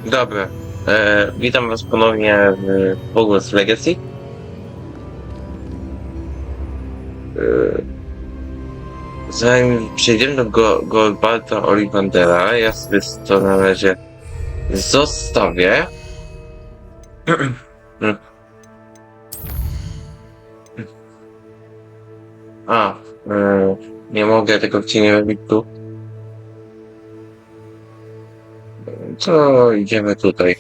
Dobra. Witam was ponownie w Hogwarts Legacy. Zanim przejdziemy do Golbalta Ollivandera, ja sobie to na razie zostawię. A, nie mogę tego w cieniu robić tu. To idziemy tutaj.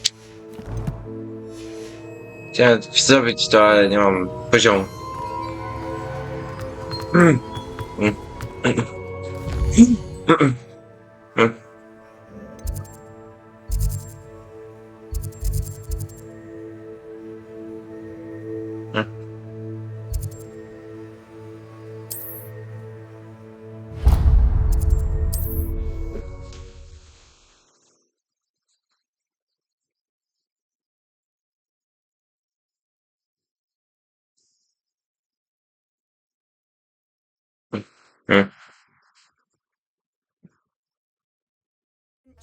Chciałem zrobić to, ale nie mam poziomu.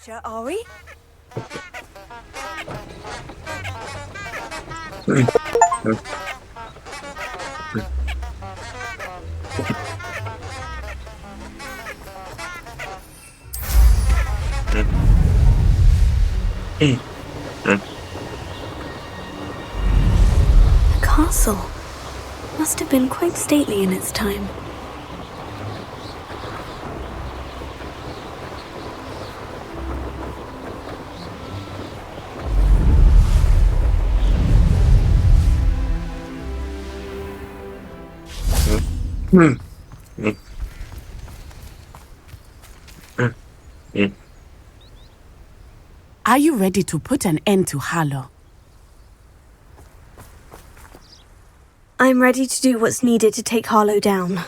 Sure, are we? Mm. The castle must have been quite stately in its time. Are you ready to put an end to Harlow? I'm ready to do what's needed to take Harlow down.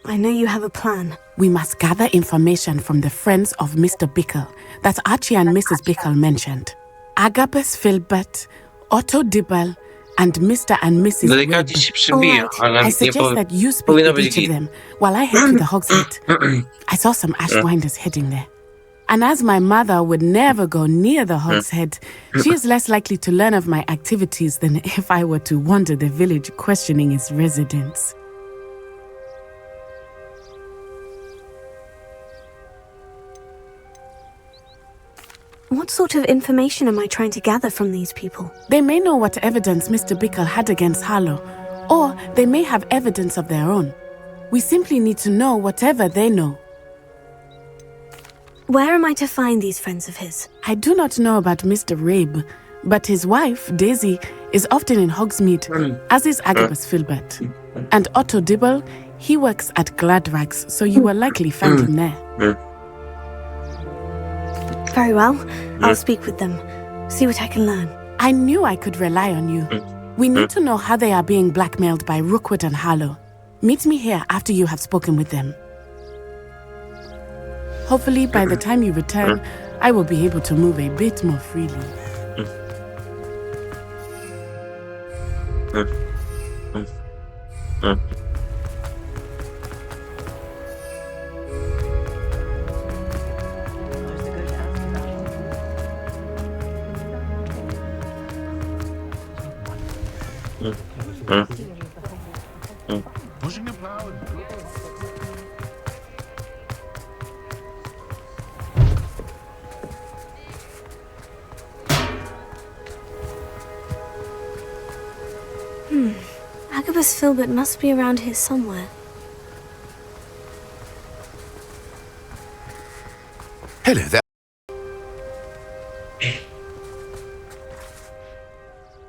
I know you have a plan. We must gather information from the friends of Mr. Bickle that Archie and Mrs. Bickle mentioned. Agabus Filbert, Otto Dibble, and Mr. and Mrs. Delikatnie się przebija, ale I nie suggest that you speak powinno with być each of git. them while I head to the Hogshead. I saw some Ashwinders heading there. And as my mother would never go near the Hogshead, she is less likely to learn of my activities than if I were to wander the village questioning its residents. What sort of information am I trying to gather from these people? They may know what evidence Mr. Bickle had against Harlow, or they may have evidence of their own. We simply need to know whatever they know. Where am I to find these friends of his? I do not know about Mr. Rabe, but his wife, Daisy, is often in Hogsmeade, as is Agabus Filbert. And Otto Dibble, he works at Gladrags, so you will likely find him there. Very well. I'll speak with them. See what I can learn. I knew I could rely on you. We need to know how they are being blackmailed by Rookwood and Harlow. Meet me here after you have spoken with them. Hopefully, by the time you return, I will be able to move a bit more freely. Pushing a plow. Agabus Filbert must be around here somewhere. Hello there.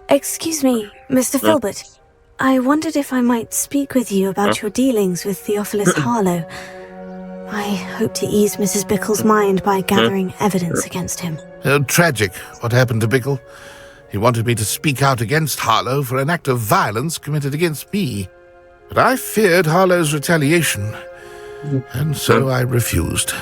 Excuse me, Mr. Filbert. I wondered if I might speak with you about your dealings with Theophilus Harlow. I hope to ease Mrs. Bickle's mind by gathering evidence against him. Tragic what happened to Bickle. He wanted me to speak out against Harlow for an act of violence committed against me. But I feared Harlow's retaliation, and so I refused.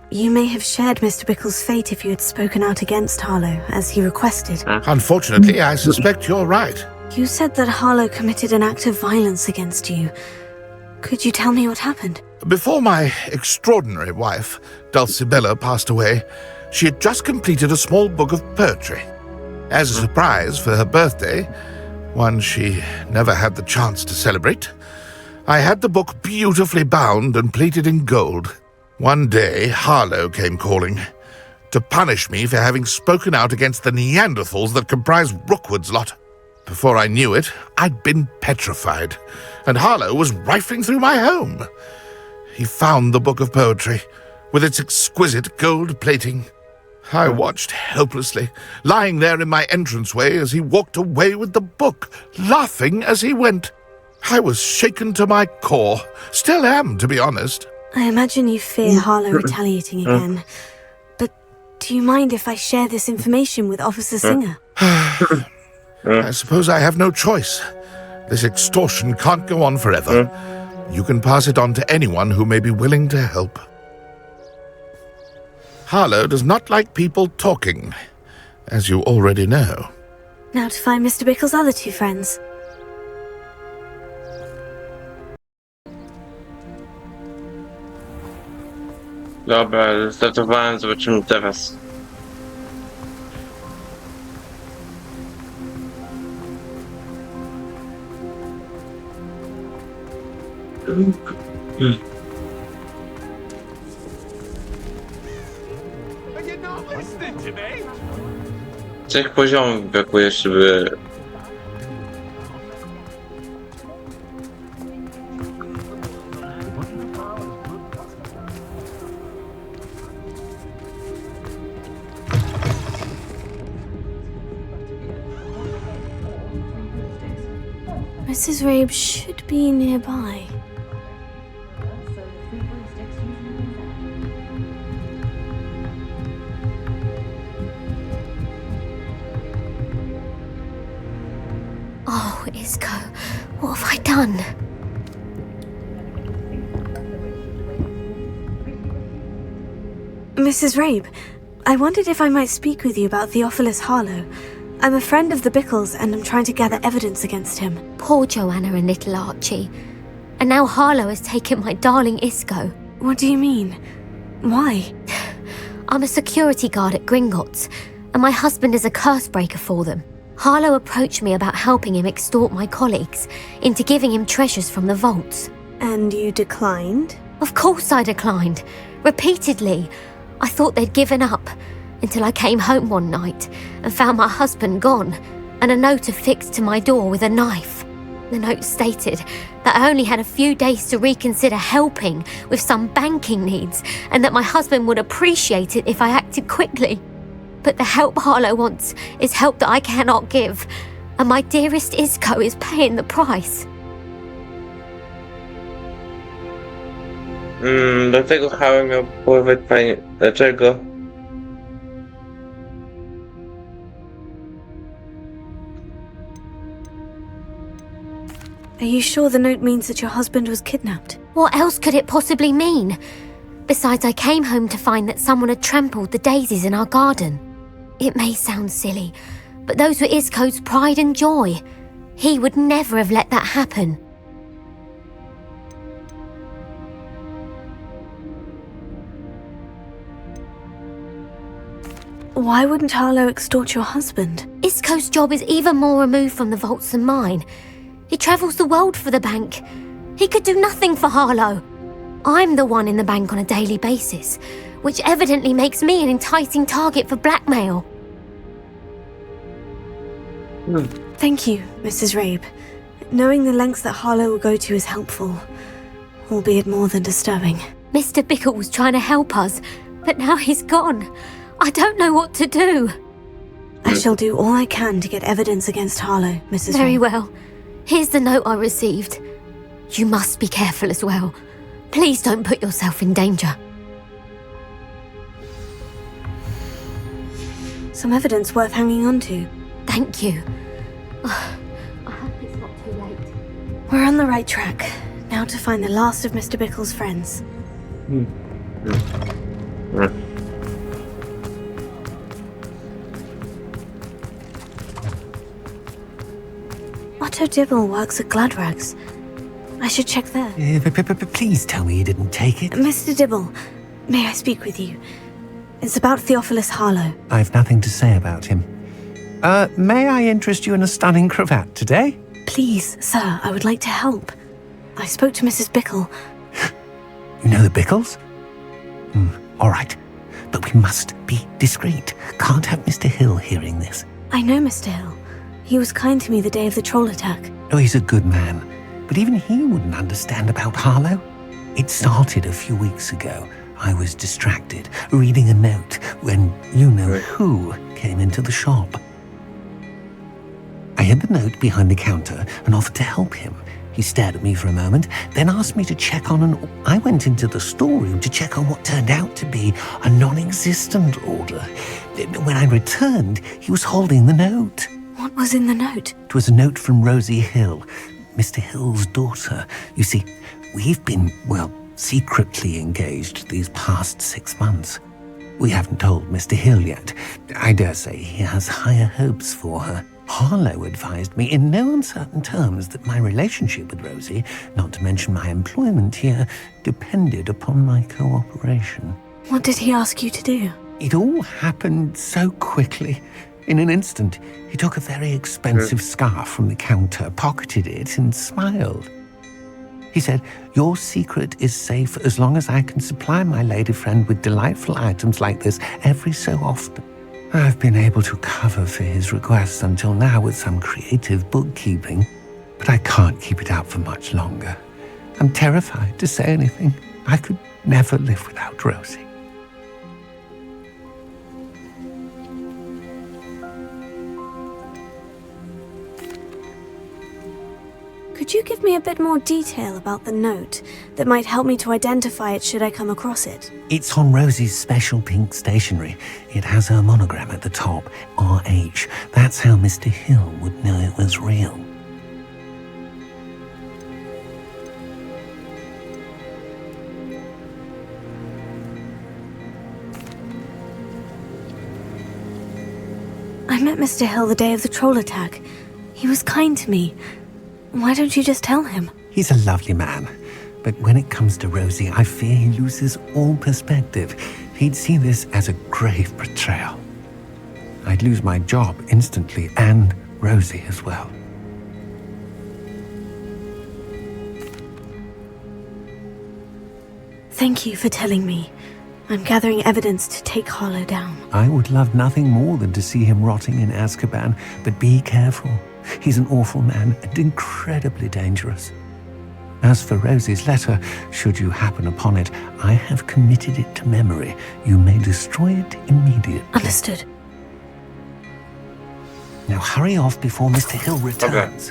You may have shared Mr. Bickle's fate if you had spoken out against Harlow, as he requested. Unfortunately, I suspect you're right. You said that Harlow committed an act of violence against you. Could you tell me what happened? Before my extraordinary wife, Dulcibella, passed away, she had just completed a small book of poetry. As a surprise for her birthday, one she never had the chance to celebrate, I had the book beautifully bound and plated in gold. One day, Harlow came calling to punish me for having spoken out against the Neanderthals that comprise Rookwood's lot. Before I knew it, I'd been petrified, and Harlow was rifling through my home. He found the book of poetry, with its exquisite gold plating. I watched helplessly, lying there in my entranceway as he walked away with the book, laughing as he went. I was shaken to my core. Still am, to be honest. I imagine you fear Harlow retaliating again. But do you mind if I share this information with Officer Singer? I suppose I have no choice. This extortion can't go on forever. You can pass it on to anyone who may be willing to help. Harlow does not like people talking, as you already know. Now to find Mr. Bickle's other two friends. Dobra, startowałem, zobaczymy teraz. Trzech poziomów brakuje, żeby... Mrs. Rabe should be nearby. Oh, Isco, what have I done? Mrs. Rabe, I wondered if I might speak with you about Theophilus Harlow. I'm a friend of the Bickles and I'm trying to gather evidence against him. Poor Joanna and little Archie. And now Harlow has taken my darling Isco. What do you mean? Why? I'm a security guard at Gringotts, and my husband is a curse breaker for them. Harlow approached me about helping him extort my colleagues into giving him treasures from the vaults. And you declined? Of course I declined. Repeatedly. I thought they'd given up, until I came home one night and found my husband gone, and a note affixed to my door with a knife. The note stated that I only had a few days to reconsider helping with some banking needs, and that my husband would appreciate it if I acted quickly. But the help Harlow wants is help that I cannot give, and my dearest Isco is paying the price. Dlatego Harlow miał połowę pani... Dlaczego? Are you sure the note means that your husband was kidnapped? What else could it possibly mean? Besides, I came home to find that someone had trampled the daisies in our garden. It may sound silly, but those were Isco's pride and joy. He would never have let that happen. Why wouldn't Harlow extort your husband? Isco's job is even more removed from the vaults than mine. He travels the world for the bank. He could do nothing for Harlow. I'm the one in the bank on a daily basis, which evidently makes me an enticing target for blackmail. Thank you, Mrs. Rabe. Knowing the lengths that Harlow will go to is helpful, albeit more than disturbing. Mr. Bickle was trying to help us, but now he's gone. I don't know what to do. I shall do all I can to get evidence against Harlow, Mrs. Very Rabe. well. Here's the note I received. You must be careful as well. Please don't put yourself in danger. Some evidence worth hanging on to. Thank you. I hope it's not too late. We're on the right track. Now to find the last of Mr. Bickle's friends. Otto Dibble works at Gladrags. I should check there. Please tell me you didn't take it. Mr. Dibble, may I speak with you? It's about Theophilus Harlow. I've nothing to say about him. May I interest you in a stunning cravat today? Please, sir, I would like to help. I spoke to Mrs. Bickle. You know the Bickles? All right. But we must be discreet. Can't have Mr. Hill hearing this. I know Mr. Hill. He was kind to me the day of the troll attack. Oh, he's a good man. But even he wouldn't understand about Harlow. It started a few weeks ago. I was distracted, reading a note, when you-know-who came into the shop. I hid the note behind the counter and offered to help him. He stared at me for a moment, then asked me to check on an... I went into the storeroom to check on what turned out to be a non-existent order. When I returned, he was holding the note. What was in the note? It was a note from Rosie Hill, Mr. Hill's daughter. You see, we've been, secretly engaged these past 6 months. We haven't told Mr. Hill yet. I dare say he has higher hopes for her. Harlow advised me in no uncertain terms that my relationship with Rosie, not to mention my employment here, depended upon my cooperation. What did he ask you to do? It all happened so quickly. In an instant, he took a very expensive scarf from the counter, pocketed it, and smiled. He said, "Your secret is safe as long as I can supply my lady friend with delightful items like this every so often." I've been able to cover for his requests until now with some creative bookkeeping, but I can't keep it out for much longer. I'm terrified to say anything. I could never live without Rosie. Could you give me a bit more detail about the note that might help me to identify it should I come across it? It's on Rosie's special pink stationery. It has her monogram at the top, RH. That's how Mr. Hill would know it was real. I met Mr. Hill the day of the troll attack. He was kind to me. Why don't you just tell him? He's a lovely man. But when it comes to Rosie, I fear he loses all perspective. He'd see this as a grave betrayal. I'd lose my job instantly, and Rosie as well. Thank you for telling me. I'm gathering evidence to take Harlow down. I would love nothing more than to see him rotting in Azkaban, but be careful. He's an awful man and incredibly dangerous. As for Rosie's letter, should you happen upon it, I have committed it to memory. You may destroy it immediately. Understood. Now hurry off before Mr. Hill returns.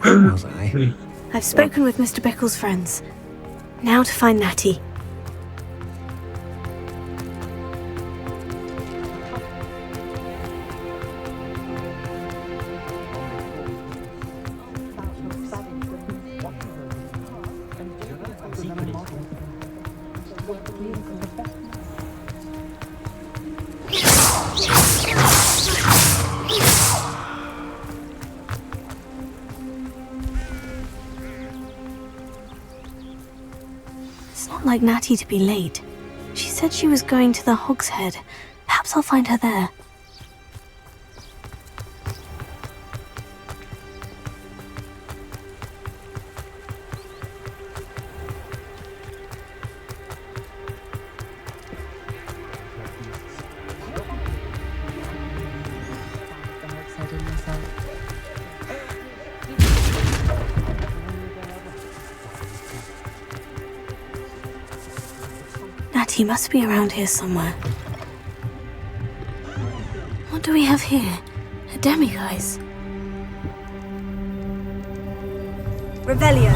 Where was I? I've spoken with Mr. Bickle's friends. Now to find Natty. It's not like Natty to be late. She said she was going to the Hog's Head. Perhaps I'll find her there. Natty must be around here somewhere. What do we have here? A demiguise. Revelio.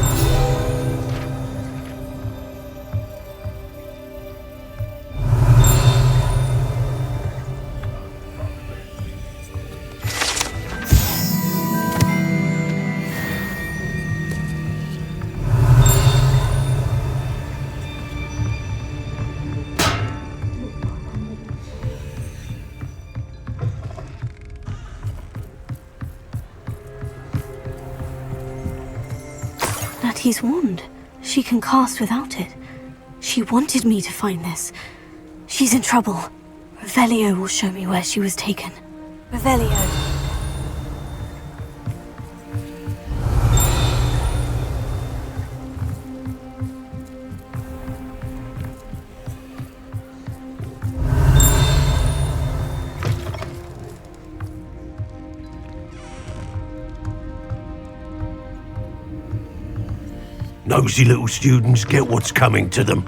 Dorothy's wand. She can cast without it. She wanted me to find this. She's in trouble. Revelio will show me where she was taken. Revelio. Nosy little students get what's coming to them.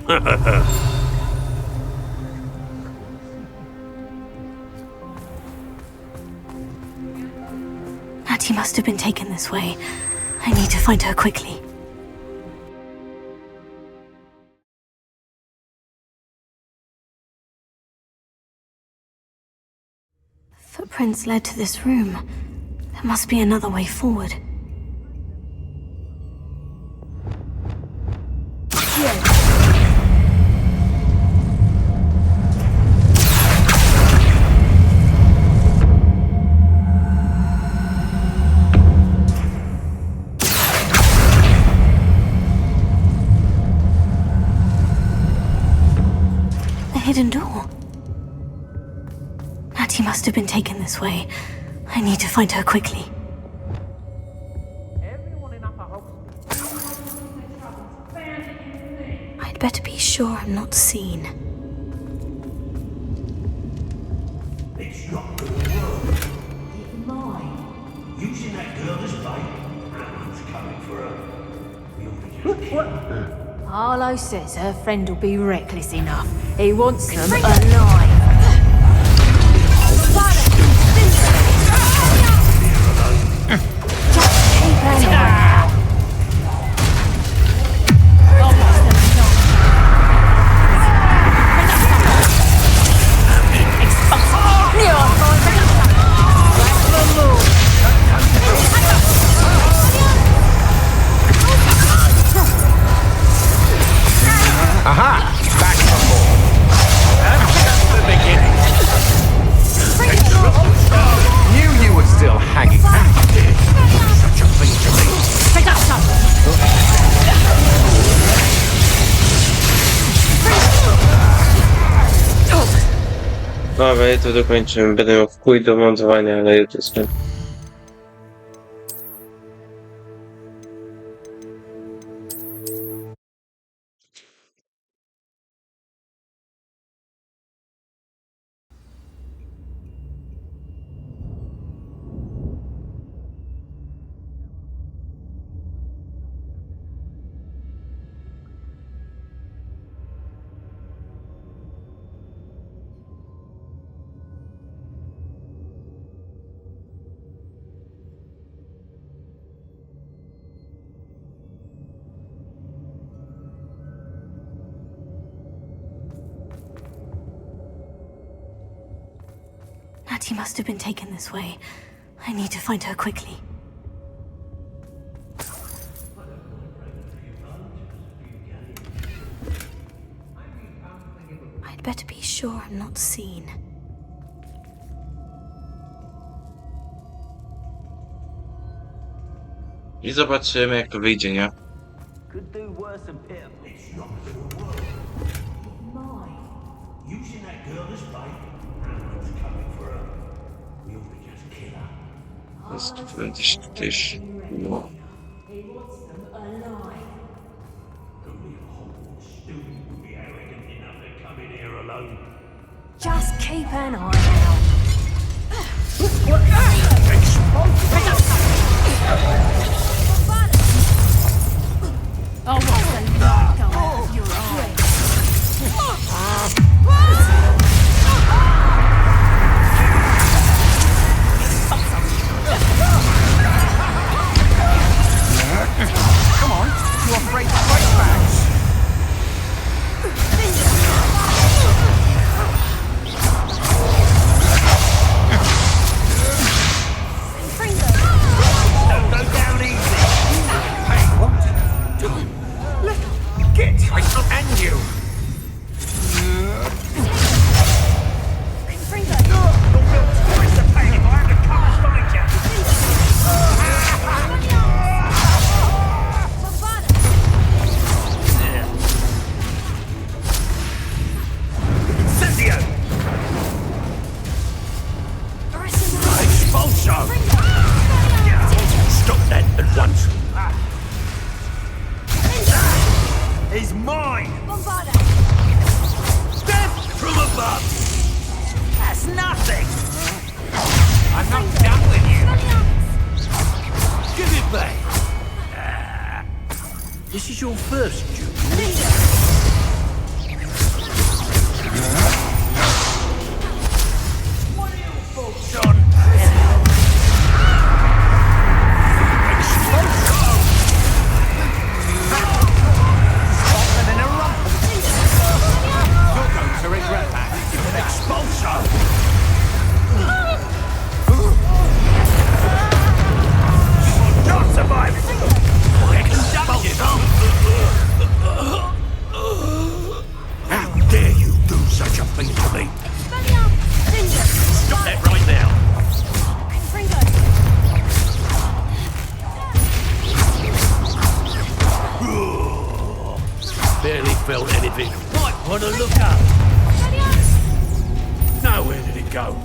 Natty must have been taken this way. I need to find her quickly. Footprints led to this room. There must be another way forward. Hidden door. Natty must have been taken this way. I need to find her quickly. I'd better be sure I'm not seen. It's not gonna work. Never mind. Using that girl as bait, Alan's coming for her. We only just kill her. Harlow says her friend will be reckless enough. He wants them alive. Just keep an eye out. Aha! Back on board. That's just the beginning. Knew you were still hanging out there. Such a thing to me. Dobra, ja to dokończymy. Będę miał wpój do montowania, ale jutro skończę. Natty must have been taken this way. I need to find her quickly. I'd better be sure I'm not seen. I zobaczymy, jak to wyjdzie, nie? Could do worse than Pip. It's not gonna work. Using that girl as bait, Alan's coming for her. We only just kill her. Jest gdzieś... No. Only a Hogwarts student would be arrogant enough to come in here alone. Just keep an eye out. Oh, what's the light going out of your eyes? Come on, you're afraid to fight back. Don't go down easy. Hey, what? Get tight and you. Twice the pain if I have to come and find you. is mine! Bombarda! Death from above! That's nothing! I'm not done with you. Give it back! This is your first duel. What are you folks on? Scotland in a rump. You're going to regret that. Expulso! Not surviving! How dare you do such a thing to me? Stop that right now! Barely felt anything. Might want to look up. Now where did it go?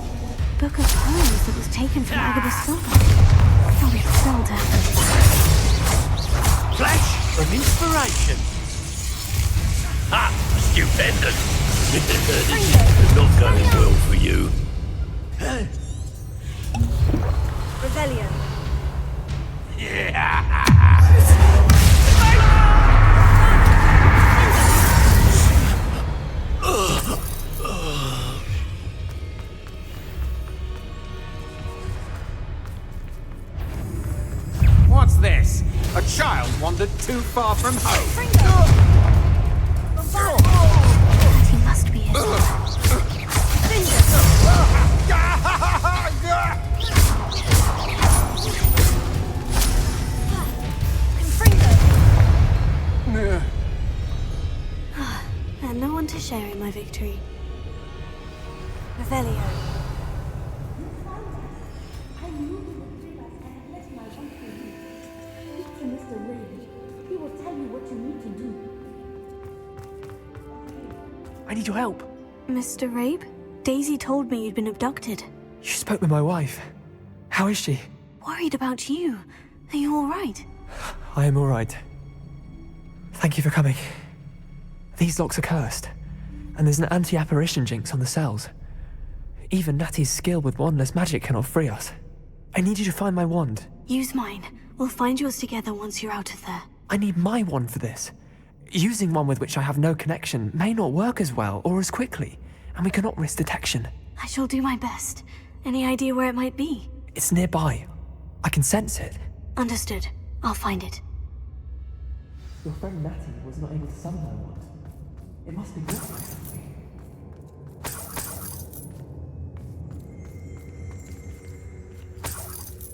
Book of poems that was taken from Agabus Silva. Thought it fell down. Flash of inspiration. Ha! Stupendous! This is not going well for you. Revelio. What's this? A child wandered too far from home. He must be it. And no one to share in my victory. Revelio. I need your help. Mr. Rabe? Daisy told me you'd been abducted. You spoke with my wife. How is she? Worried about you. Are you alright? I am all right. Thank you for coming. These locks are cursed, and there's an anti-apparition jinx on the cells. Even Natty's skill with wandless magic cannot free us. I need you to find my wand. Use mine. We'll find yours together once you're out of there. I need my wand for this. Using one with which I have no connection may not work as well or as quickly, and we cannot risk detection. I shall do my best. Any idea where it might be? It's nearby. I can sense it. Understood. I'll find it. Your friend Natty was not able to summon her wand. It must be good.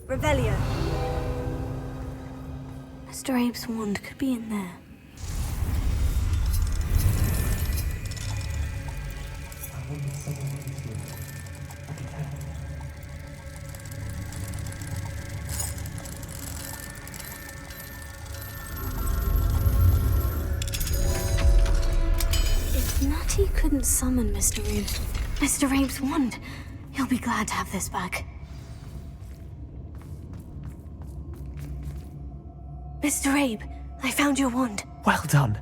Revelio. Mr. Abe's wand could be in there. I wonder if someone else will. I can tell. If Natty couldn't summon Mr. Abe's wand, he'll be glad to have this back. Mr. Abe, I found your wand. Well done.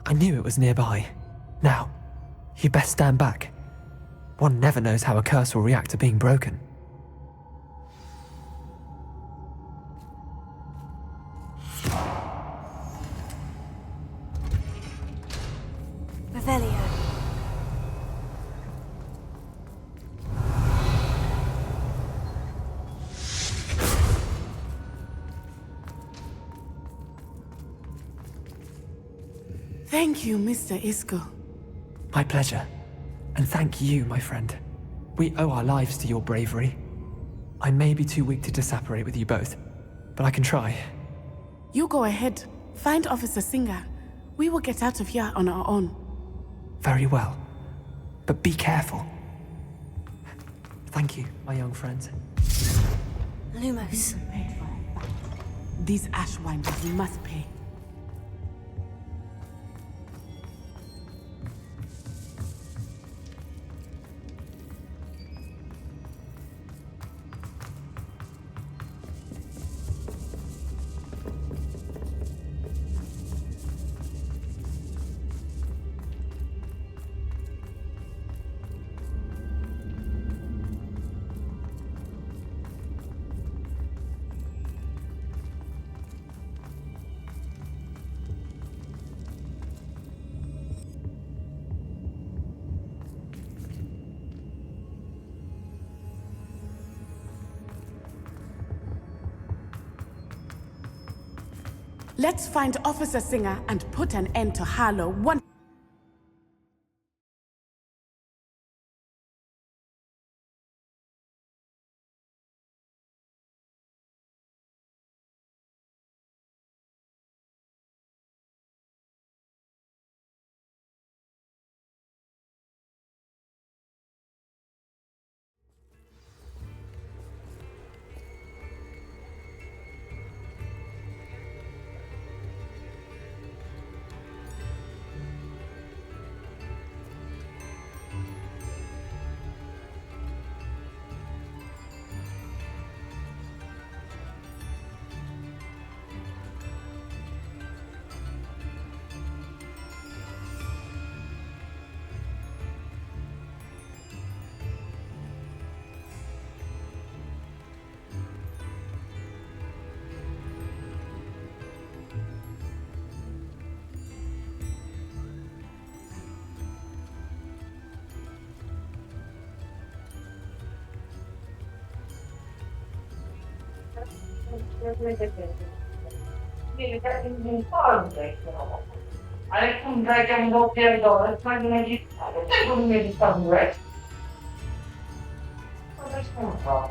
I knew it was nearby. Now, you best stand back. One never knows how a curse will react to being broken. Revelio. Thank you, Mr. Isco. My pleasure. And thank you, my friend. We owe our lives to your bravery. I may be too weak to disapparate with you both, but I can try. You go ahead. Find Officer Singer. We will get out of here on our own. Very well. But be careful. Thank you, my young friends. Lumos. These ashwinders must pay. Let's find Officer Singer and put an end to Harlow one. Ale kurwa, jak go pierdolę, to nie będzie stale. Czego mnie wystawujesz? No to jest kurwa.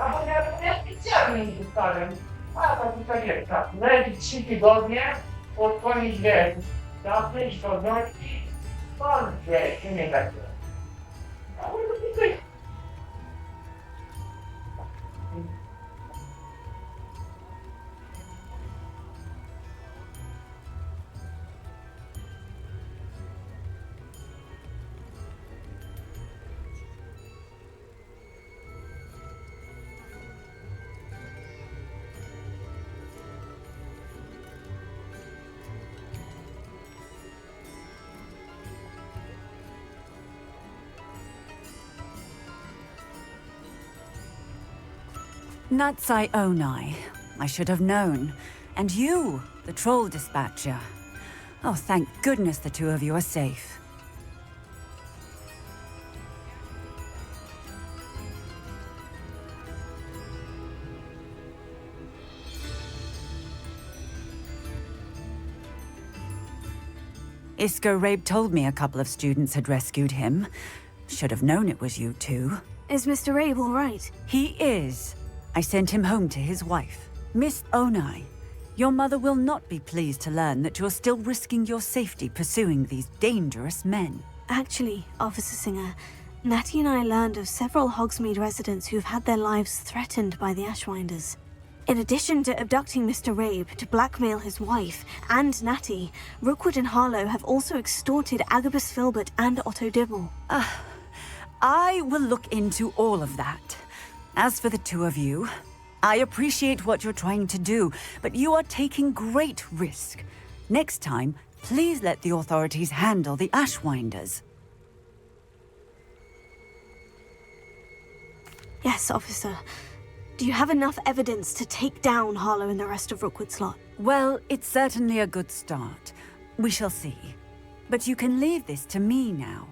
A bo ja specjalnie nie zostawiam. A to tutaj jest tak. Leci 3 tygodnie, pod koniec wieku. Zawsze do nocy, pan wie, się nie będzie. Ale to tutaj... Natsai Onai. I should have known. And you, the troll dispatcher. Oh, thank goodness the two of you are safe. Isco Rabe told me a couple of students had rescued him. Should have known it was you two. Is Mr. Rabe all right? He is. I sent him home to his wife. Miss Onai, your mother will not be pleased to learn that you're still risking your safety pursuing these dangerous men. Actually, Officer Singer, Natty and I learned of several Hogsmeade residents who've had their lives threatened by the Ashwinders. In addition to abducting Mr. Rabe to blackmail his wife and Natty, Rookwood and Harlow have also extorted Agabus Filbert and Otto Dibble. I will look into all of that. As for the two of you, I appreciate what you're trying to do, but you are taking great risk. Next time, please let the authorities handle the Ashwinders. Yes, officer. Do you have enough evidence to take down Harlow and the rest of Rookwood's lot? Well, it's certainly a good start. We shall see. But you can leave this to me now.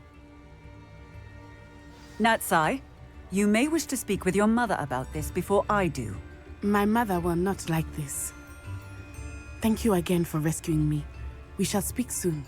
Natsai, you may wish to speak with your mother about this before I do. My mother will not like this. Thank you again for rescuing me. We shall speak soon.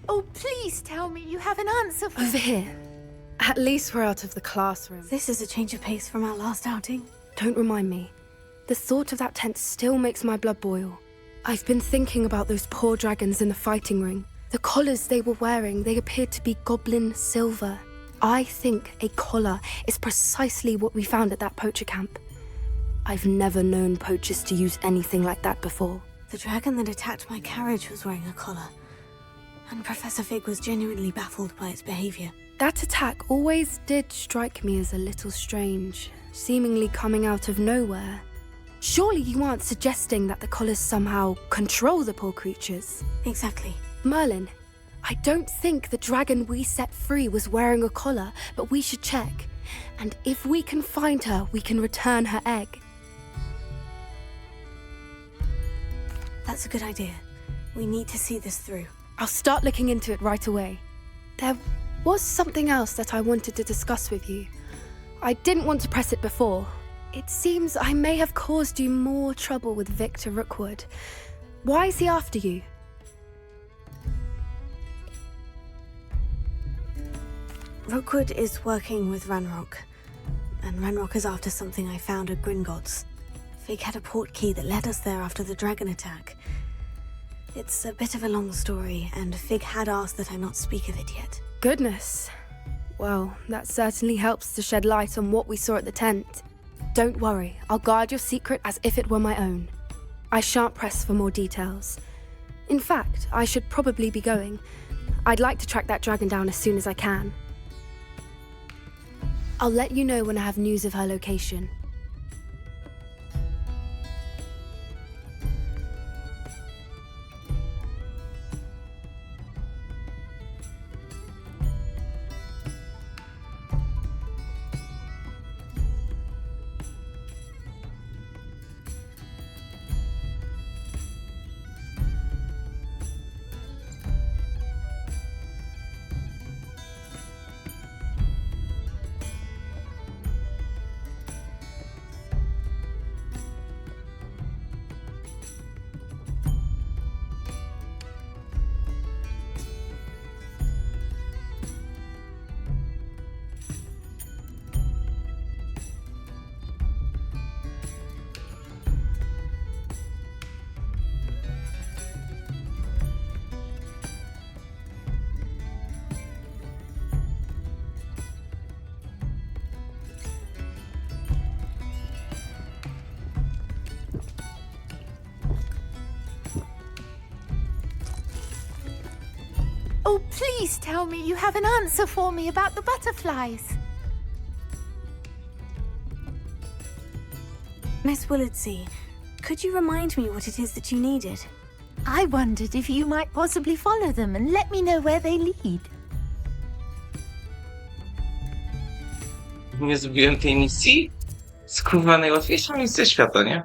Oh, please tell me you have an answer for... Over here. At least we're out of the classroom. This is a change of pace from our last outing. Don't remind me. The thought of that tent still makes my blood boil. I've been thinking about those poor dragons in the fighting ring. The collars they were wearing, they appeared to be goblin silver. I think a collar is precisely what we found at that poacher camp. I've never known poachers to use anything like that before. The dragon that attacked my carriage was wearing a collar, and Professor Fig was genuinely baffled by its behavior. That attack always did strike me as a little strange, seemingly coming out of nowhere. Surely you aren't suggesting that the collars somehow control the poor creatures? Exactly. Merlin, I don't think the dragon we set free was wearing a collar, but we should check. And if we can find her, we can return her egg. That's a good idea. We need to see this through. I'll start looking into it right away. There was something else that I wanted to discuss with you. I didn't want to press it before. It seems I may have caused you more trouble with Victor Rookwood. Why is he after you? Rookwood is working with Ranrock, and Ranrock is after something I found at Gringotts. Fig had a port key that led us there after the dragon attack. It's a bit of a long story, and Fig had asked that I not speak of it yet. Goodness. Well, that certainly helps to shed light on what we saw at the tent. Don't worry, I'll guard your secret as if it were my own. I shan't press for more details. In fact, I should probably be going. I'd like to track that dragon down as soon as I can. I'll let you know when I have news of her location. Oh, please tell me you have an answer for me about the butterflies. Miss Willardsea, could you remind me what it is that you needed? I wondered if you might possibly follow them and let me know where they lead. Nie zrobiłem tej misji? Skurwa, najłatwiejsza misja świata, nie?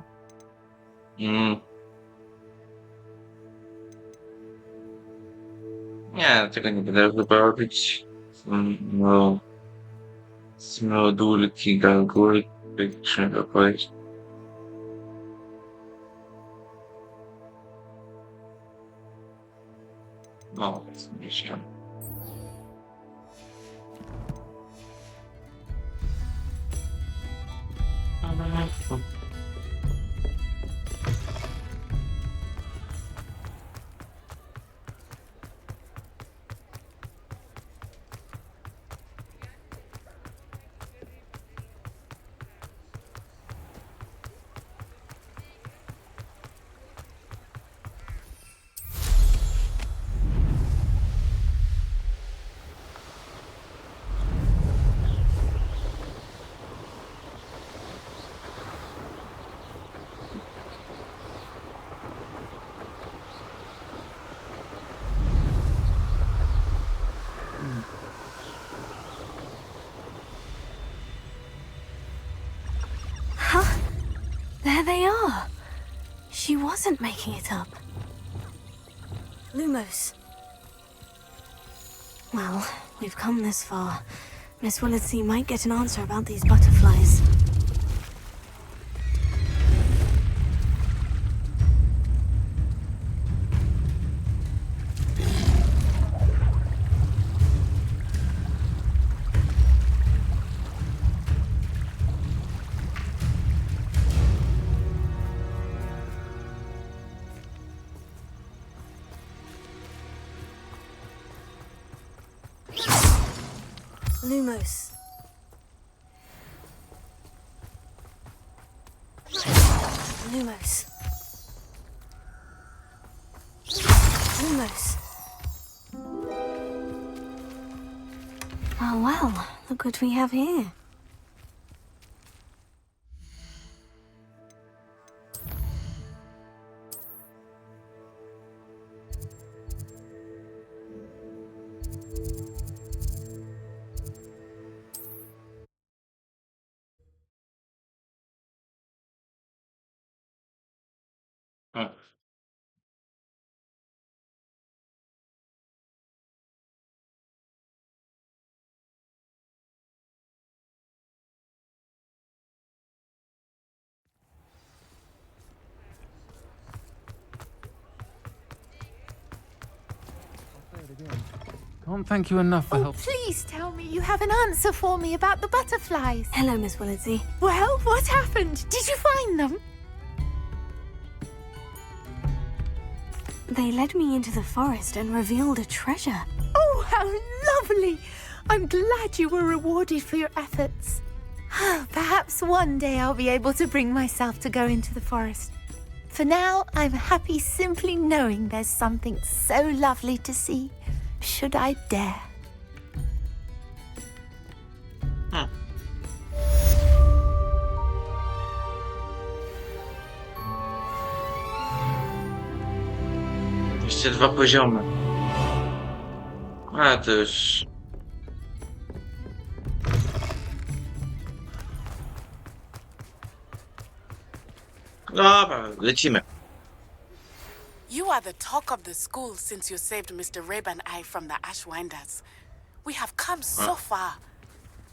Nie, tego nie będę chyba robić. No... Smrodulki, gargulki, trzeba powiedzieć. No, myślę. There they are. She wasn't making it up. Lumos. Well, we've come this far. Miss Willardsea might get an answer about these butterflies. Lumos. Lumos. Lumos. Oh well, look what we have here. Hmm. Can't thank you enough for Oh, help. please tell me you have an answer for me about the butterflies. Hello, Miss Willardsey. Well, what happened? Did you find them? They led me into the forest and revealed a treasure. Oh, how lovely! I'm glad you were rewarded for your efforts. Perhaps one day I'll be able to bring myself to go into the forest. For now, I'm happy simply knowing there's something so lovely to see, should I dare. Jeszcze 2 poziomy. A to już... Dobra, lecimy. You are the talk of the school since you saved Mr. Rabe and I from the Ashwinders. We have come so far.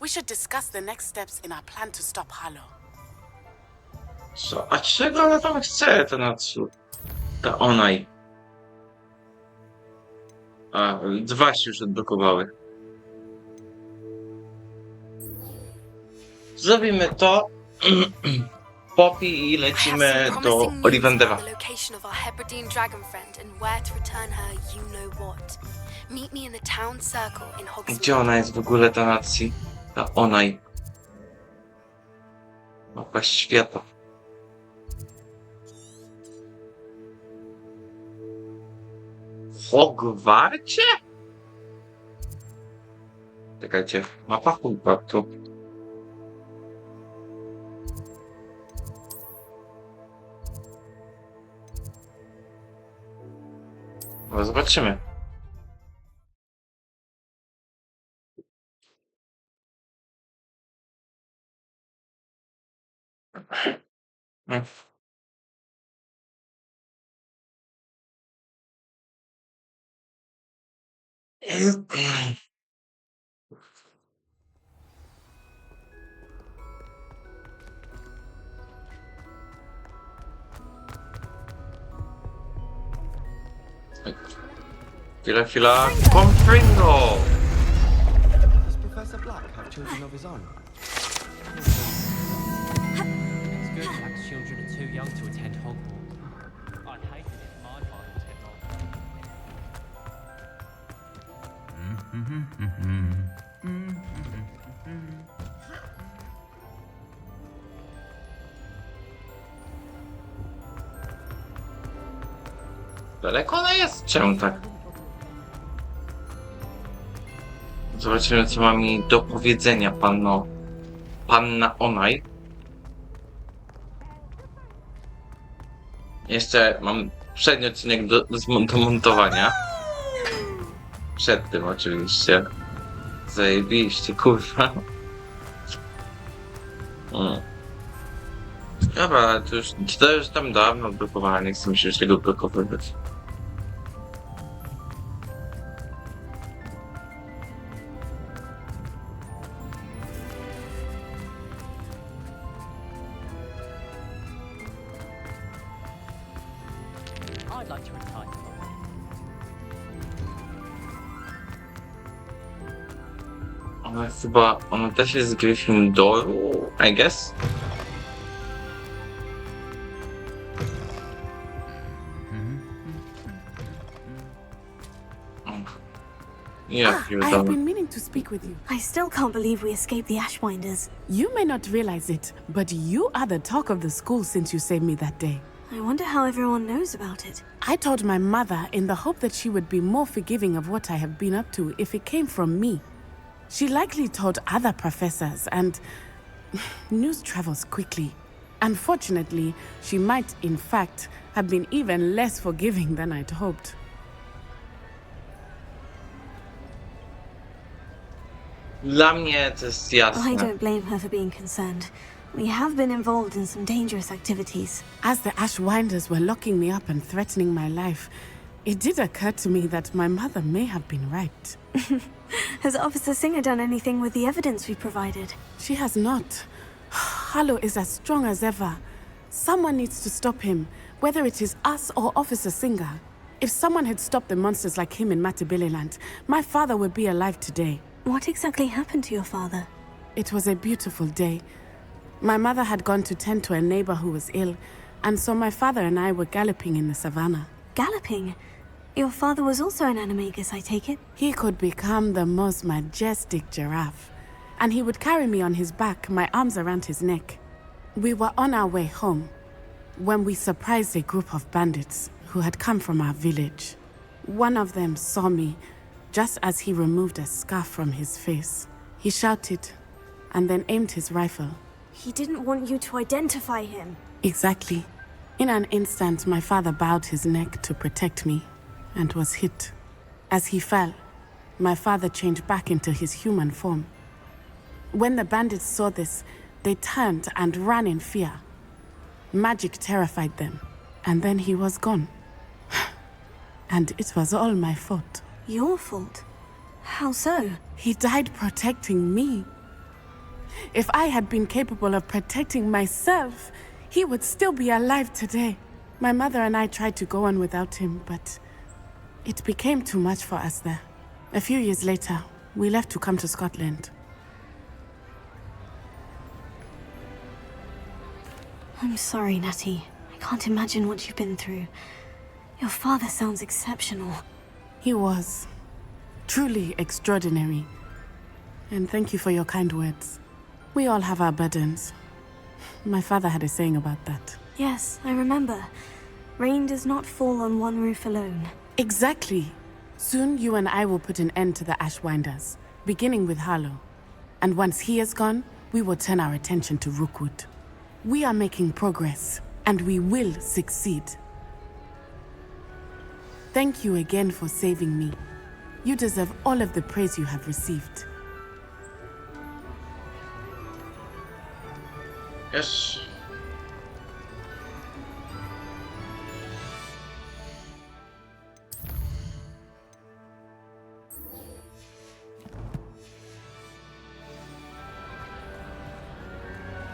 We should discuss the next steps in our plan to stop Harlow. Co? A czego ona tam chce, ta Natsu? Ta Onaj. A, 2 się już odblokowały. Zrobimy to. Poppy i lecimy do Olivandera. The location of our Hebridean dragon friend and where to return her, you know what. Meet me in the town circle in Hogsmeade. Gdzie ona jest w ogóle, ta Natsi? Ta Onaj. Mapa świata. W Hogwarcie? Czekajcie, mapa Hogwartu. No, zobaczymy. Chwila. Compringo! Does Professor Black have children of his own? It's good Black's children are too young to attend Hogwarts. I'd hate it if my father had Daleko ona jest? Czemu tak? Zobaczymy, co ma mi do powiedzenia panna Onaj. Jeszcze mam przedni odcinek do montowania. Przed tym oczywiście. Zajebiście, kurwa. Dobra, to już tam dawno odblokowane, nie chcę mi się już tego blokowywać. I'd like to retire. Ona też jest z Gryffindoru, I guess? I have been meaning wanting to speak with you. I still can't believe we escaped the Ashwinders. You may not realize it, but you are the talk of the school since you saved me that day. I wonder how everyone knows about it. I told my mother in the hope that she would be more forgiving of what I have been up to if it came from me. She likely told other professors, and news travels quickly. Unfortunately, she might, in fact, have been even less forgiving than I'd hoped. Dla mnie to jest I jasne. don't blame her for being concerned. We have been involved in some dangerous activities. As the Ashwinders were locking me up and threatening my life, it did occur to me that my mother may have been right. Has Officer Singer done anything with the evidence we provided? She has not. Harlow is as strong as ever. Someone needs to stop him, whether it is us or Officer Singer. If someone had stopped the monsters like him in Matabeleland, my father would be alive today. What exactly happened to your father? It was a beautiful day. My mother had gone to tend to a neighbor who was ill, and so my father and I were galloping in the savannah. Galloping? Your father was also an animagus, I take it? He could become the most majestic giraffe, and he would carry me on his back, my arms around his neck. We were on our way home when we surprised a group of bandits who had come from our village. One of them saw me just as he removed a scarf from his face. He shouted and then aimed his rifle. He didn't want you to identify him. Exactly. In an instant, my father bowed his neck to protect me and was hit. As he fell, my father changed back into his human form. When the bandits saw this, they turned and ran in fear. Magic terrified them, and then he was gone. And it was all my fault. Your fault? How so? He died protecting me. If I had been capable of protecting myself, he would still be alive today. My mother and I tried to go on without him, but it became too much for us there. A few years later, we left to come to Scotland. I'm sorry, Natty. I can't imagine what you've been through. Your father sounds exceptional. He was truly extraordinary. And thank you for your kind words. We all have our burdens. My father had a saying about that. Yes, I remember. Rain does not fall on one roof alone. Exactly. Soon you and I will put an end to the Ashwinders, beginning with Harlow. And once he is gone, we will turn our attention to Rookwood. We are making progress, and we will succeed. Thank you again for saving me. You deserve all of the praise you have received. Yes.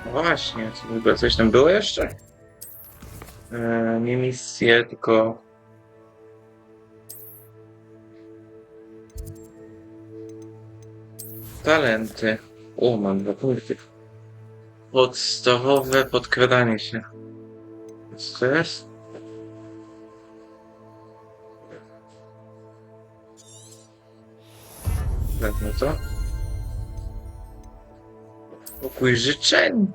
No właśnie, co w ogóle coś tam było jeszcze? Nie misje, tylko... Talenty. O, mam 2 punkty. Podstawowe podkradanie się. Co to jest? Wezmę to. Pokój życzeń.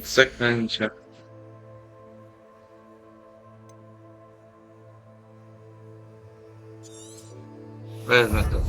Zaklęcia. Wezmę to.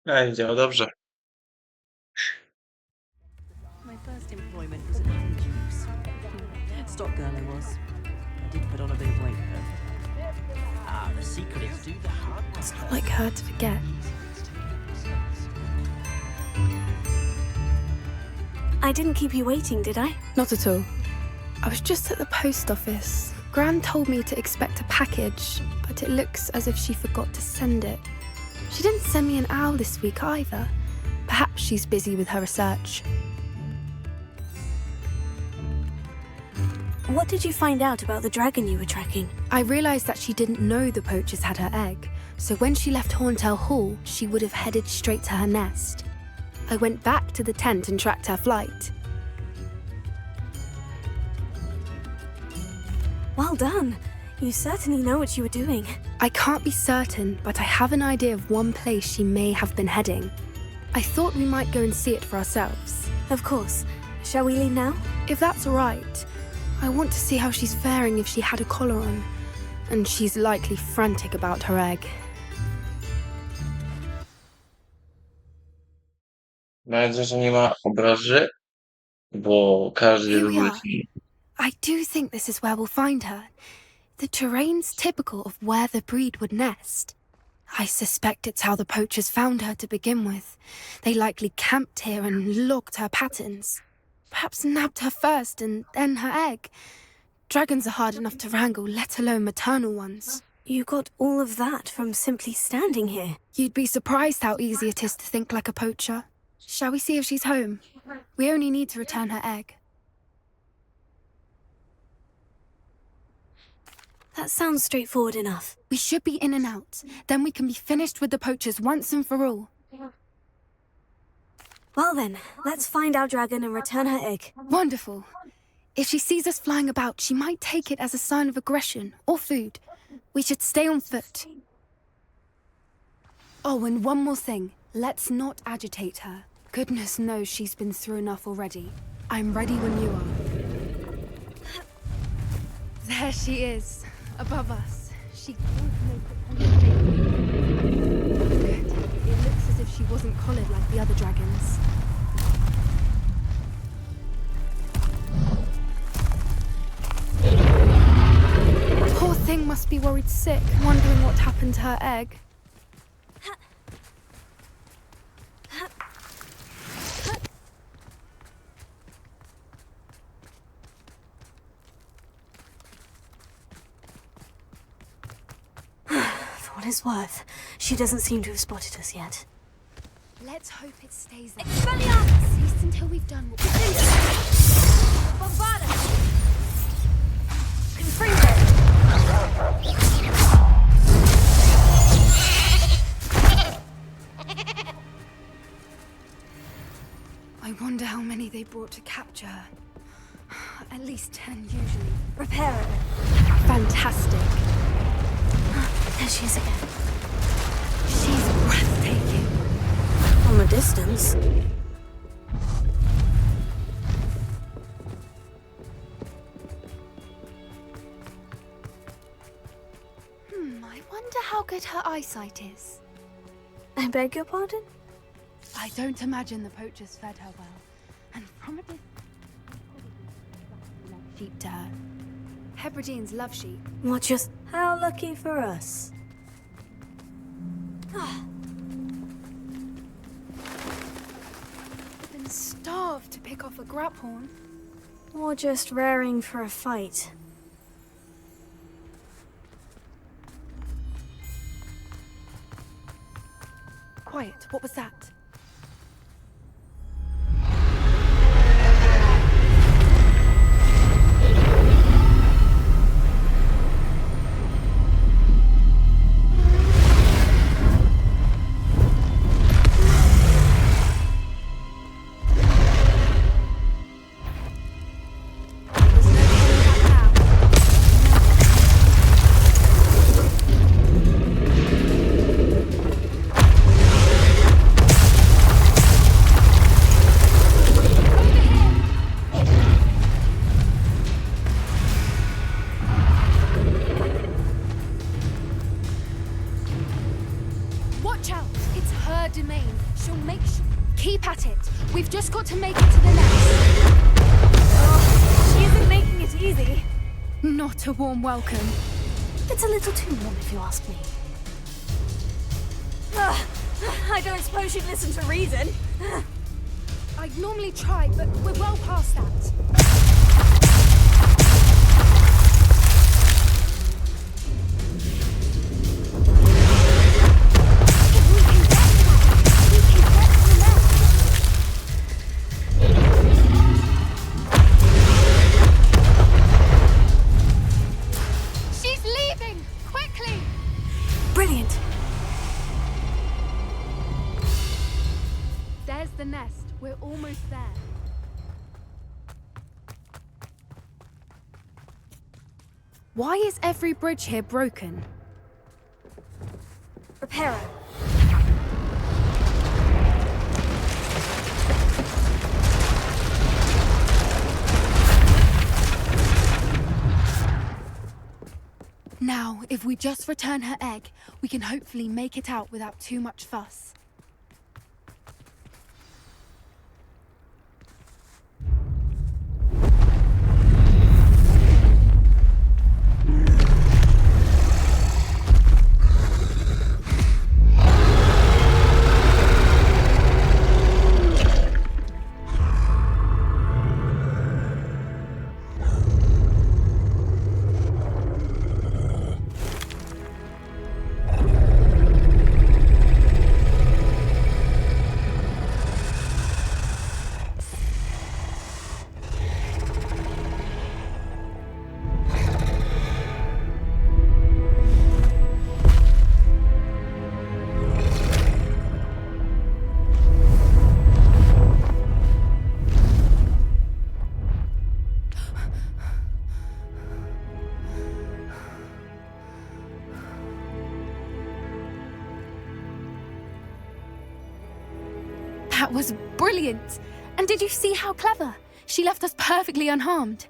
Działo dobrze. My first employment was at Duke's. Stock girl I was. I did put on a bit of weight though. The secret is do the hard work. It's not like her to forget. I didn't keep you waiting, did I? Not at all. I was just at the post office. Gran told me to expect a package, but it looks as if she forgot to send it. She didn't send me an owl this week either. Perhaps she's busy with her research. What did you find out about the dragon you were tracking? I realized that she didn't know the poachers had her egg, so when she left Horntail Hall, she would have headed straight to her nest. I went back to the tent and tracked her flight. Well done. You certainly know what you were doing. I can't be certain, but I have an idea of one place she may have been heading. I thought we might go and see it for ourselves. Of course. Shall we leave now? If that's all right. I want to see how she's faring if she had a collar on. And she's likely frantic about her egg. Mam nadzieję, że nie ma obraży, bo każdy Here we lubi. are. I do think this is where we'll find her. The terrain's typical of where the breed would nest. I suspect it's how the poachers found her to begin with. They likely camped here and logged her patterns. Perhaps nabbed her first and then her egg. Dragons are hard enough to wrangle, let alone maternal ones. You got all of that from simply standing here. You'd be surprised how easy it is to think like a poacher. Shall we see if she's home? We only need to return her egg. That sounds straightforward enough. We should be in and out. Then we can be finished with the poachers once and for all. Well then, let's find our dragon and return her egg. Wonderful. If she sees us flying about, she might take it as a sign of aggression or food. We should stay on foot. Oh, and one more thing. Let's not agitate her. Goodness knows she's been through enough already. I'm ready when you are. There she is, above us. She Good. It looks as if she wasn't collared like the other dragons. Poor thing must be worried sick, wondering what happened to her egg. For what it's worth, she doesn't seem to have spotted us yet. Let's hope it stays there. Expelliarmus! At least until we've done what we Bombardus! I wonder how many they brought to capture her. At least 10 usually. Repair it. Fantastic. There she is again. She's breathtaking. From a distance. I wonder how good her eyesight is. I beg your pardon? I don't imagine the poachers fed her well. And from a distance, sheep to her. Hebrideans love sheep. Watch us. How lucky for us. Been starved to pick off a graphorn. Or just raring for a fight. Quiet, what was that? She'll make sure. Keep at it. We've just got to make it to the nest. She isn't making it easy. Not a warm welcome. It's a little too warm, if you ask me. I don't suppose she'd listen to reason. I'd normally try, but we're well past that. She's leaving! Quickly! Brilliant. There's the nest. We're almost there. Why is every bridge here broken? Repair it. Now, if we just return her egg, we can hopefully make it out without too much fuss. That was brilliant! And did you see how clever? She left us perfectly unharmed.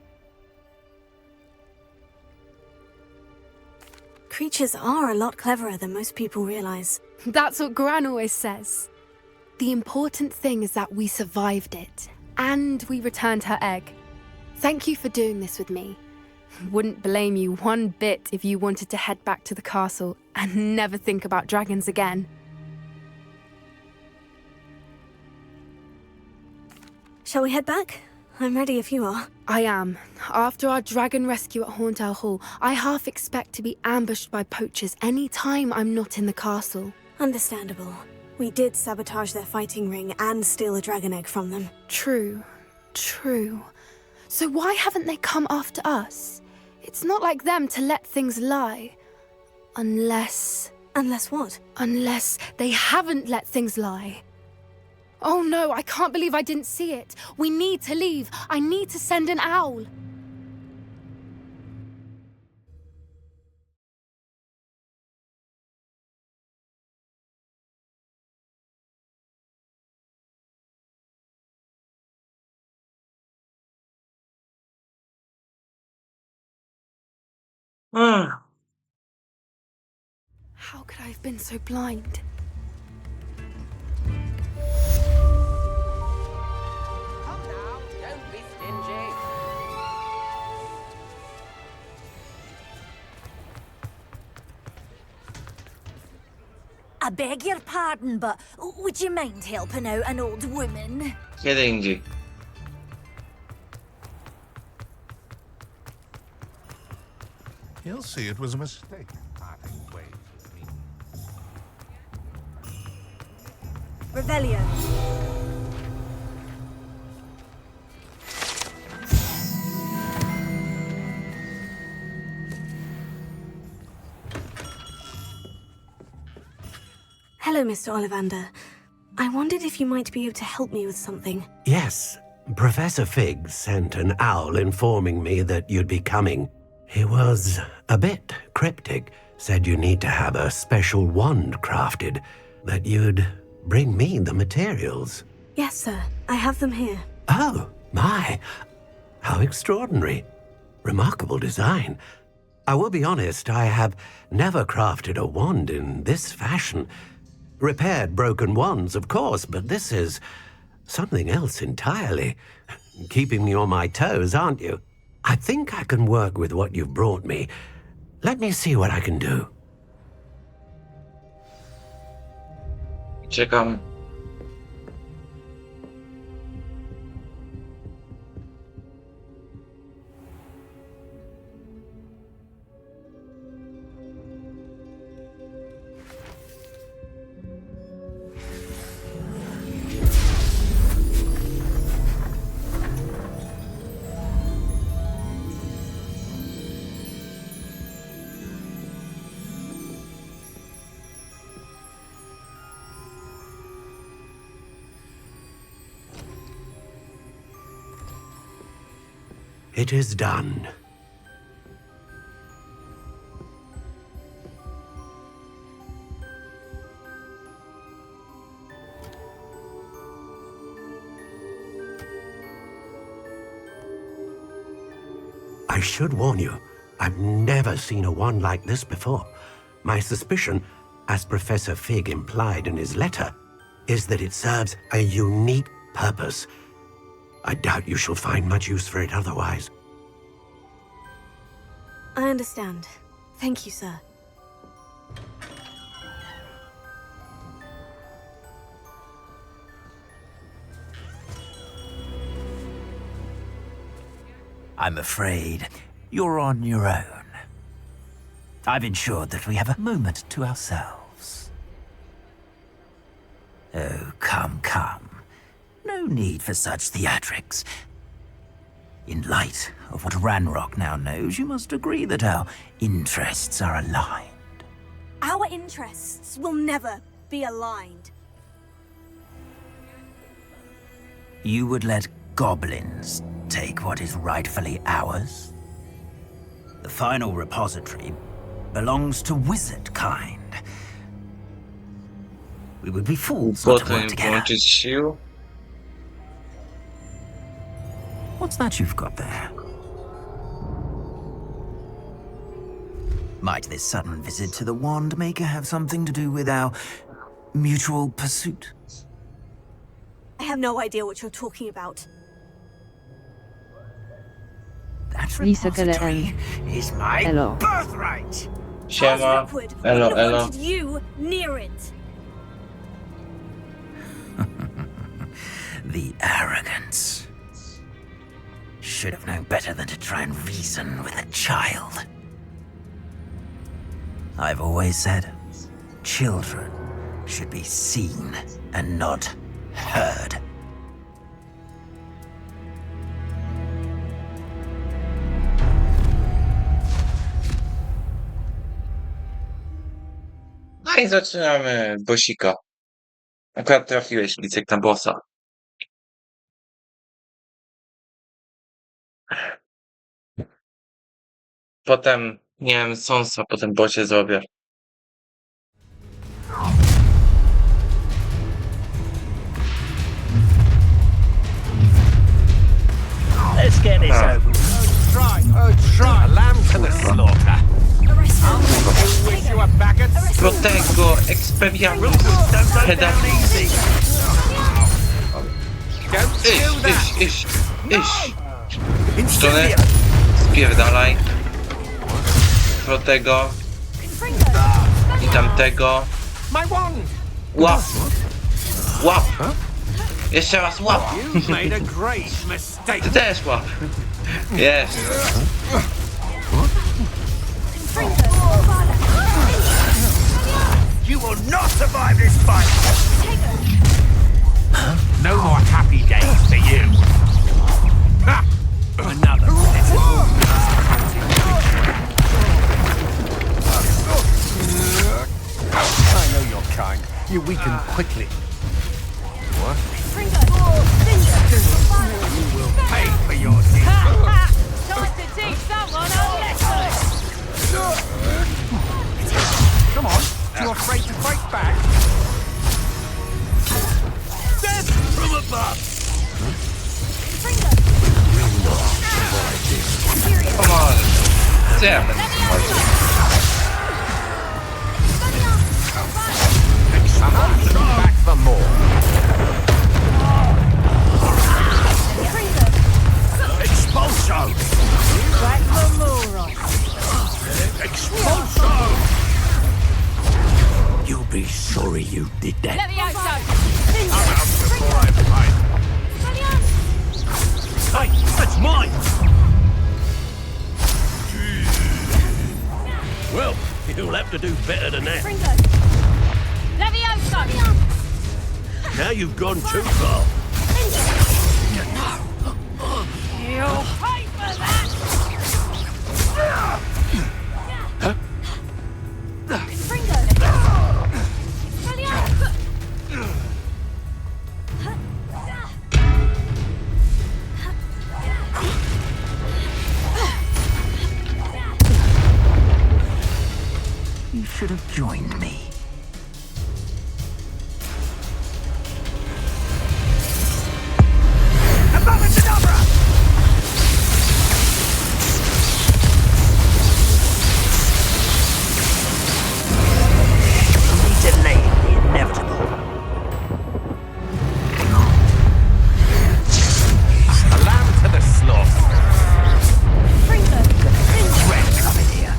Creatures are a lot cleverer than most people realize. That's what Gran always says. The important thing is that we survived it, and we returned her egg. Thank you for doing this with me. Wouldn't blame you one bit if you wanted to head back to the castle and never think about dragons again. Shall we head back? I'm ready if you are. I am. After our dragon rescue at Hauntel Hall, I half expect to be ambushed by poachers any time I'm not in the castle. Understandable. We did sabotage their fighting ring and steal a dragon egg from them. True. True. So why haven't they come after us? It's not like them to let things lie. Unless... Unless what? Unless they haven't let things lie. Oh no, I can't believe I didn't see it. We need to leave. I need to send an owl. How could I have been so blind? Don't be stingy. I beg your pardon, but would you mind helping out an old woman? Kidding. He'll see it was a mistake. Revelio. Hello, Mr. Ollivander. I wondered if you might be able to help me with something. Yes, Professor Fig sent an owl informing me that you'd be coming. He was a bit cryptic, said you need to have a special wand crafted, that you'd bring me the materials. Yes, sir. I have them here. Oh, my. How extraordinary. Remarkable design. I will be honest, I have never crafted a wand in this fashion. repaired broken wands, of course, but this is something else entirely. Keeping me on my toes, aren't you? I think I can work with what you've brought me. Let me see what I can do. Czekam. It is done. I should warn you, I've never seen a wand like this before. My suspicion, as Professor Fig implied in his letter, is that it serves a unique purpose. I doubt you shall find much use for it otherwise. I understand. Thank you, sir. I'm afraid you're on your own. I've ensured that we have a moment to ourselves. Oh, come. No need for such theatrics. In light of what Ranrock now knows, you must agree that our interests are aligned. Our interests will never be aligned. You would let goblins take what is rightfully ours? The final repository belongs to wizard kind. We would be fools not to work together. What's that you've got there? Might this sudden visit to the Wand Maker have something to do with our mutual pursuit? I have no idea what you're talking about. That repository is my birthright! Siema. Elo, elo. wanted you near it. The arrogance. Should have known better than to try and reason with a child. I've always said, children should be seen and not heard. No i zaczynamy bossika. Akurat trafiłeś, Licek, na bossa. Potem, nie wiem, sąsa po tym bossie zrobię. Let's get this over with. Try, lamb to the slaughter. Wish you were back at Protego, experiamus, pedagogii. Iść. W stronę. Spierdalaj. Protego. I tamtego. Łap. Jeszcze raz łap. Ty też łap. Jest. You will not survive this fight! No more happy days for you! Ha! Another I know your kind. You weaken quickly. What? You will pay for your deeds. Time to teach someone a lesson! Come on, you're afraid to fight back? Death from above! Come on. Damn it. Back for more. Expulso! Back for more, right? Expulso! You'll be sorry you did that. Let me out, I'm out before I'm Hey, that's mine! Well, you'll have to do better than that. Now you've gone too far. You'll pay for that! Huh? You should have joined me. We delayed the inevitable. A lamb to the slaughter. Red coming here.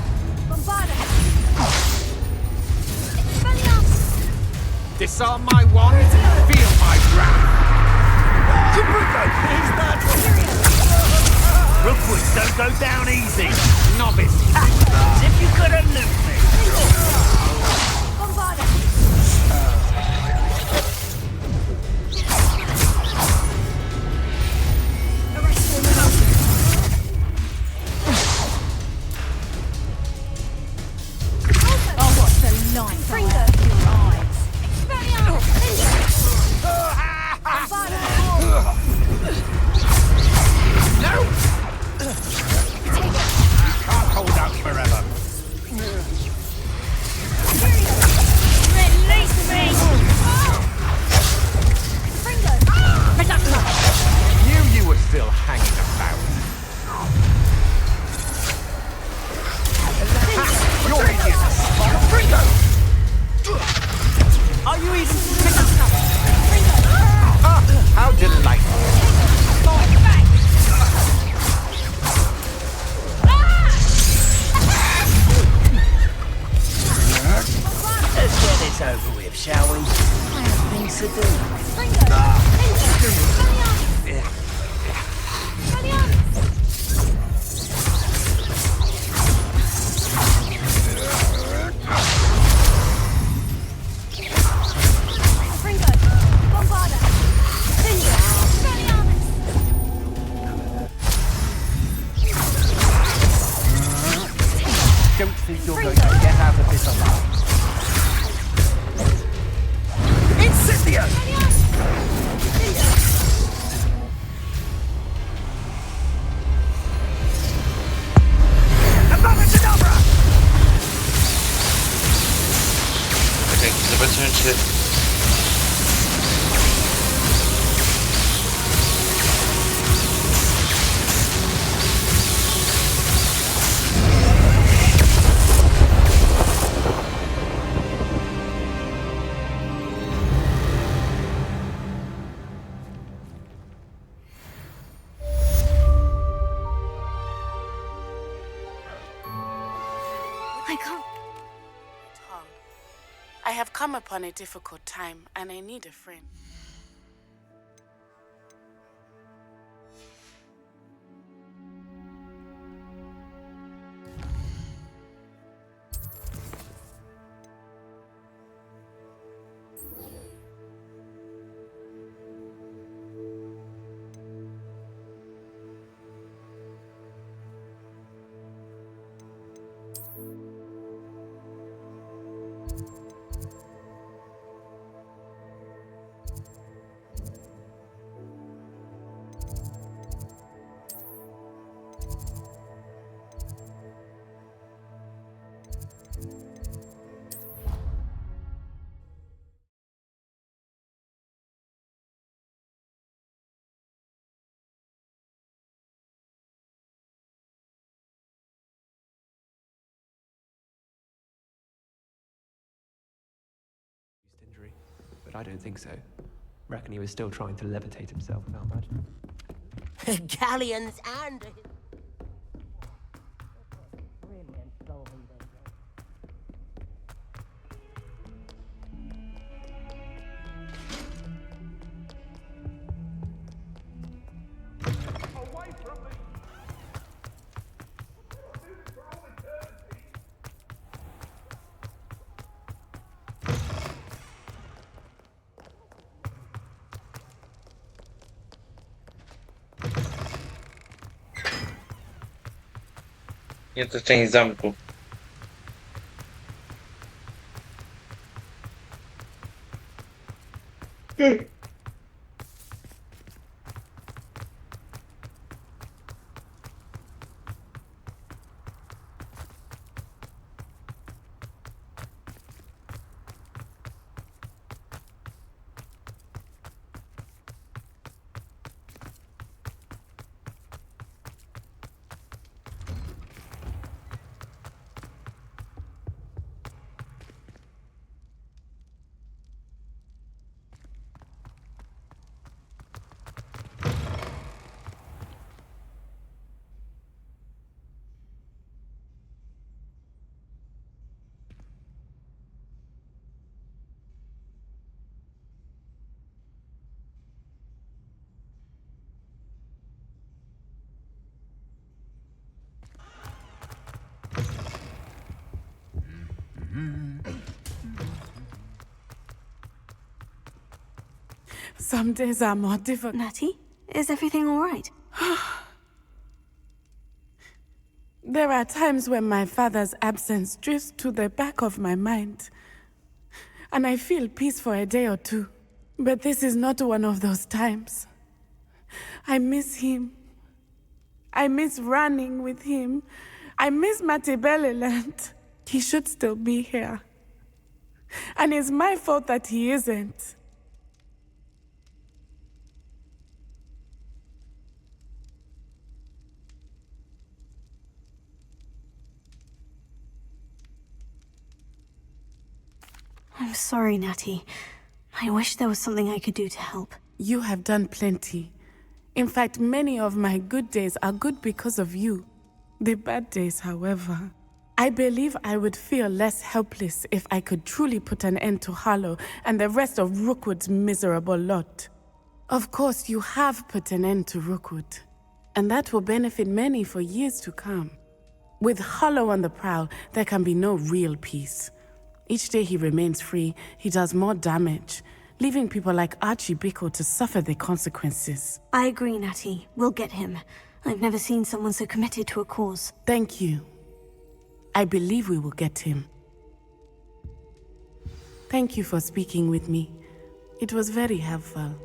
Disarm my wand, feel my wrath. Rookwoods don't go down easy. Novice. As if you could elude me. Oh, what's the light from your eyes? No! You can't hold out forever. Release me! Knew you were still hanging about. You're idiot! Are you even... How delightful. Let's get this over with, shall we? I have things to Don't think you're going to get out of this alive. Incendio! Okej, zobaczymy czy... I can't. Tom, I have come upon a difficult time and I need a friend. but I don't think so. Reckon he was still trying to levitate himself without magic. Galleons and... Nie, to część zamku. Some days are more difficult. Natty, is everything all right? There are times when my father's absence drifts to the back of my mind, and I feel peace for a day or two. But this is not one of those times. I miss him. I miss running with him. I miss Matebeleland. He should still be here. And it's my fault that he isn't. I'm sorry, Natty. I wish there was something I could do to help. You have done plenty. In fact, many of my good days are good because of you. The bad days, however. I believe I would feel less helpless if I could truly put an end to Harlow and the rest of Rookwood's miserable lot. Of course, you have put an end to Rookwood, and that will benefit many for years to come. With Harlow on the prowl, there can be no real peace. Each day he remains free, he does more damage, leaving people like Archie Bickle to suffer the consequences. I agree, Natty. We'll get him. I've never seen someone so committed to a cause. Thank you. I believe we will get him. Thank you for speaking with me. It was very helpful.